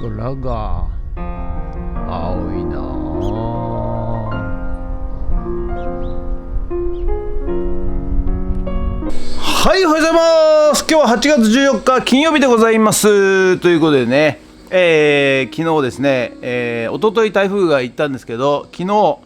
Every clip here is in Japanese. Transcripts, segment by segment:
空が青いなはい、おはようございます。今日は8月14日金曜日でございます。ということでね、昨日ですね、一昨日台風が行ったんですけど、昨日、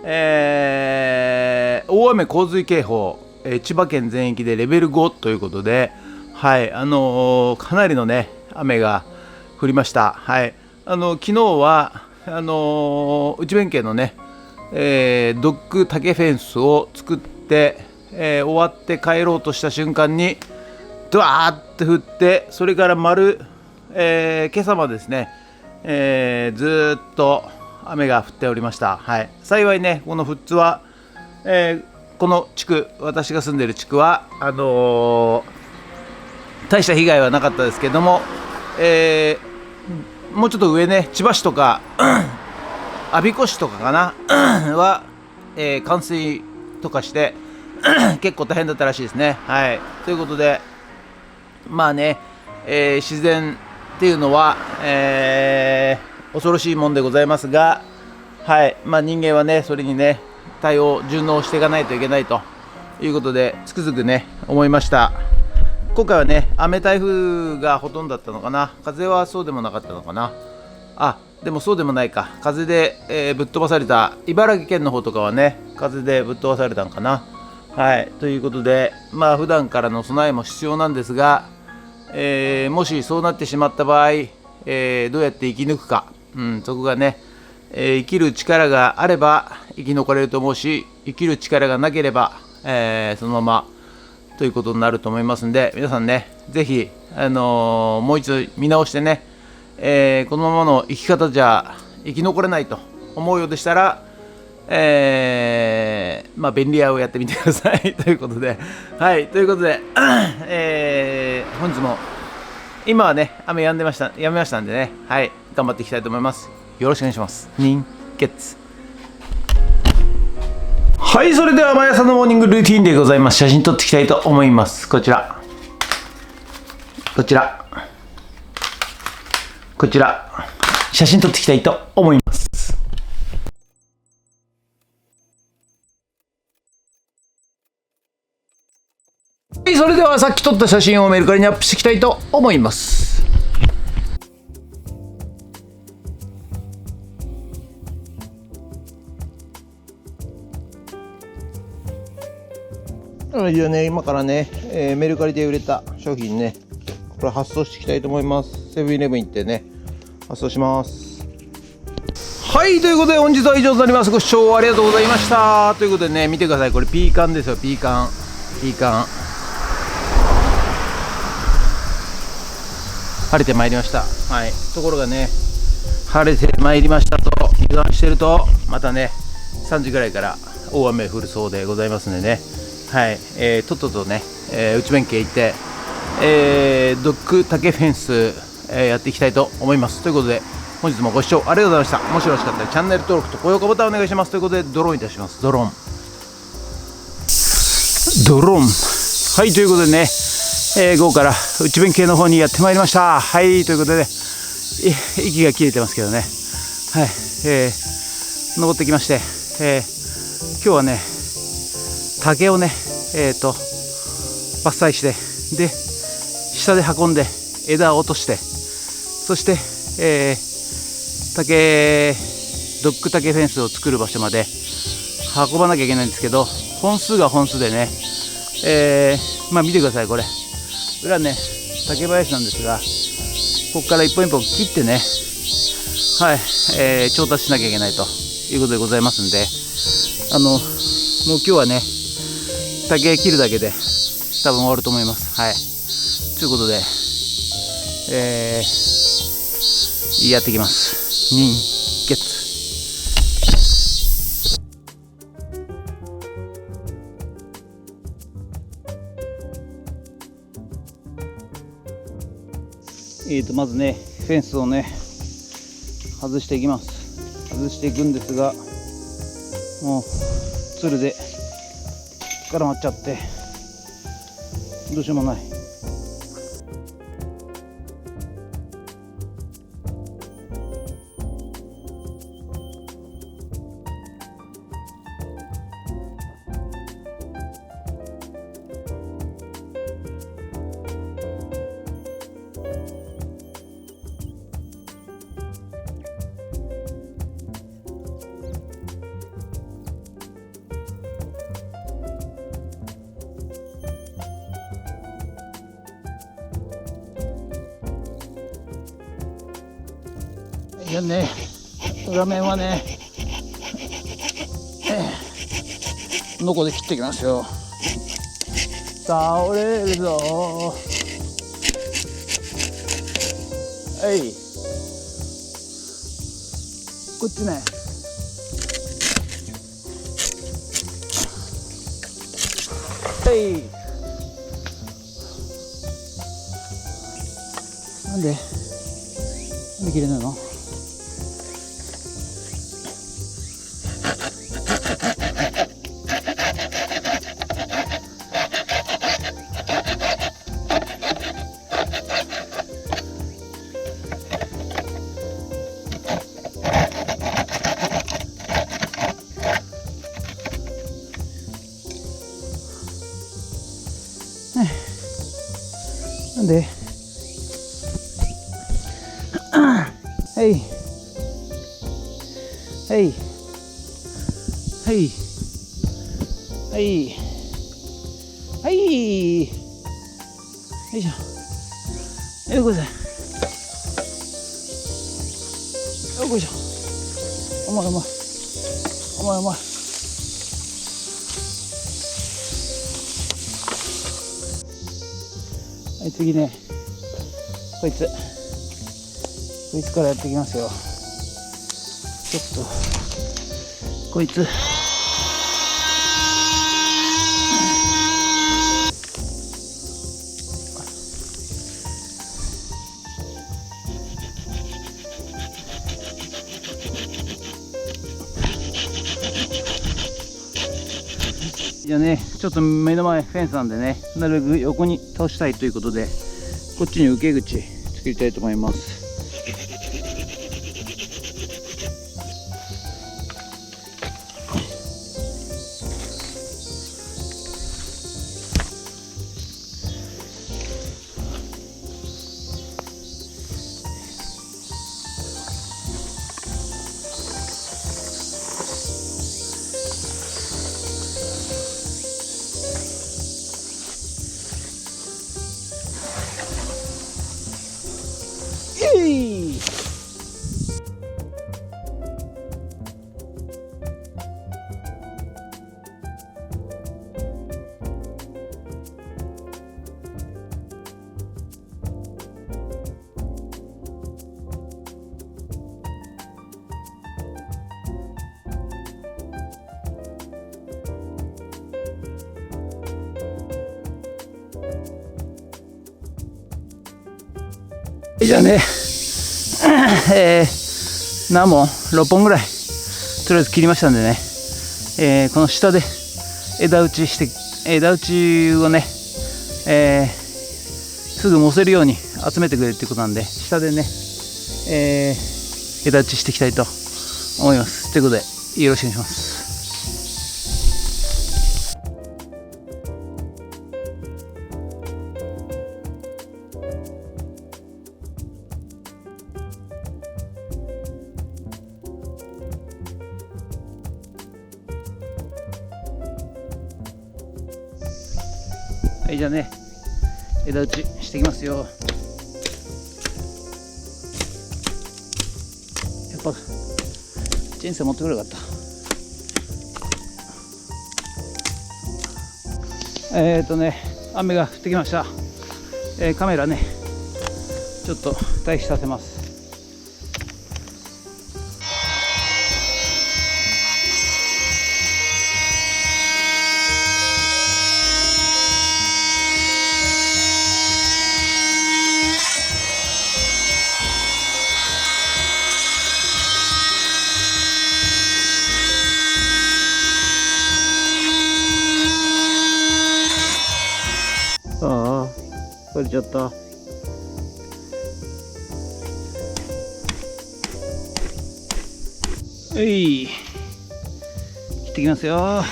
大雨洪水警報、千葉県全域でレベル5ということで、はい、かなりのね雨が降りました。はい、昨日は内弁慶のね、ドッグ竹フェンスを作って、終わって帰ろうとした瞬間にドワーって降って、それから今朝までですね、ずっと雨が降っておりました。はい、幸いねこの富津は、この地区、私が住んでいる地区は大した被害はなかったですけども、もうちょっと上ね、千葉市とか我孫子市とかかなは、冠水とかして結構大変だったらしいですね。はい、ということでまあね、自然っていうのは、恐ろしいもんでございますが、はい、人間はねそれにね順応していかないといけないということでつくづくね思いました。今回はね雨台風がほとんどだったのかな。風はそうでもなかったのかな。でもそうでもないか。風で、ぶっ飛ばされた茨城県の方とかはね風でぶっ飛ばされたのかな。はい、ということで普段からの備えも必要なんですが、もしそうなってしまった場合、どうやって生き抜くか、そこがね、生きる力があれば生き残れると思うし、生きる力がなければ、そのままということになると思いますんで、皆さんねぜひ、もう一度見直してね、このままの生き方じゃ生き残れないと思うようでしたら、便利屋をやってみてくださいということで、はい、ということで、本日も今はね雨やめましたんでね、はい、頑張っていきたいと思います。よろしくお願いします。人月。はい、それでは毎朝のモーニングルーティンでございます。写真撮っていきたいと思います。こちら写真撮っていきたいと思います。はい、それではさっき撮った写真をメルカリにアップしていきたいと思います。じゃあね、今からね、メルカリで売れた商品ね、これ発送していきたいと思います。セブンイレブン行ってね発送します。はい、ということで本日は以上となります。ご視聴ありがとうございました。ということでね、見てください。これピーカンですよ。ピーカン晴れてまいりました。はい、ところがね晴れてまいりましたと油断してるとまたね3時ぐらいから大雨降るそうでございますんでね、はい、とっととね、内弁慶行って、ドッグ竹フェンス、やっていきたいと思います。ということで本日もご視聴ありがとうございました。もしよろしかったらチャンネル登録と高評価ボタンお願いします。ということでドローンいたします。ドローン。はい、ということでね、午後から内弁慶の方にやってまいりました。はい、ということで、息が切れてますけどね、はい、登ってきまして、今日はね竹をね伐採して、で下で運んで枝を落として、そして、ドッグ竹フェンスを作る場所まで運ばなきゃいけないんですけど、本数が本数でね、見てください。これ裏ね竹林なんですが、ここから一本一本切ってね、はい、調達しなきゃいけないということでございますんで、もう今日はね竹切るだけで多分終わると思います。はい、ということで、やっていきます。人月。まずねフェンスをね外していきます。外していくんですが、もうつるで絡まっちゃってどうしようもない。いやね、裏面はね、ノコで切っていきますよ。倒れるぞ。はい、こっちね。はい、なんで切れないの？なんではいはいはいはいはいよいしょ。よこせよこしょ。お前お前お前お前。はい、次ね、こいつからやっていきますよ。ちょっとこいつじゃあね、ちょっと目の前フェンスなんでね、なるべく横に倒したいということで、こっちに受け口作りたいと思います。じゃあね、何本 ?6 本ぐらいとりあえず切りましたんでね、この下で枝打ちをね、すぐ蒸せるように集めてくれるっていうことなんで、下でね、枝打ちしていきたいと思います。ということでよろしくお願いします。はい、じゃあね、枝打ちしていきますよ。やっぱチェーンソー持ってくればよかった。雨が降ってきました。カメラね、ちょっと退避させます。ああ、取れちゃった。切ってきますよ。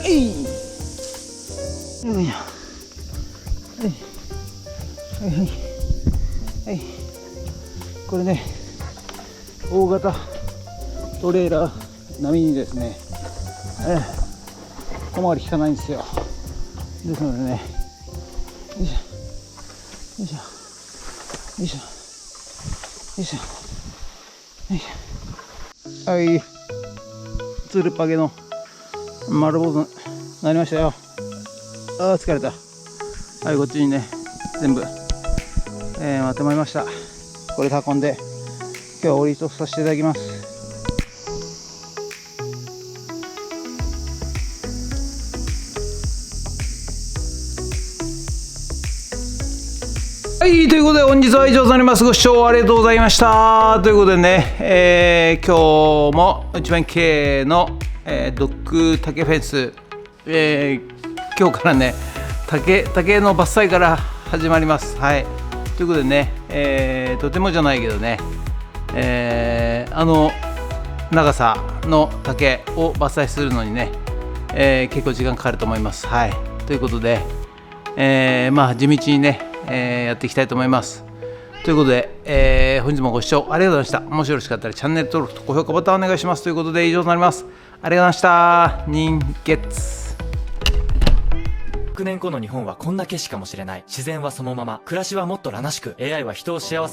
いよいしょはいはいこれね大型トレーラー並みにですね小回り効かないんですよ。ですのでねよいしょよいしょよいしょよいしょよいしょはいツルパゲの丸坊主になりましたよ。あー疲れた。はいこっちにね全部、まとまりました。これで運んで今日は折りとさせていただきます。はい、ということで本日は以上となります。ご視聴ありがとうございました。ということでね、今日も一番系の、ドッグ竹フェンス、今日からね竹の伐採から始まります。はい、ということでね、とてもじゃないけどね、長さの竹を伐採するのにね、結構時間かかると思います。はい、ということで、まあ地道にねやっていきたいと思います。ということで、本日もご視聴ありがとうございました。もしよろしかったらチャンネル登録と高評価ボタンお願いします。ということで以上となります。ありがとうございました。人月100年後の日本はこんな景色かもしれない。自然はそのまま、暮らしはもっとらなしく、AI は人を幸せ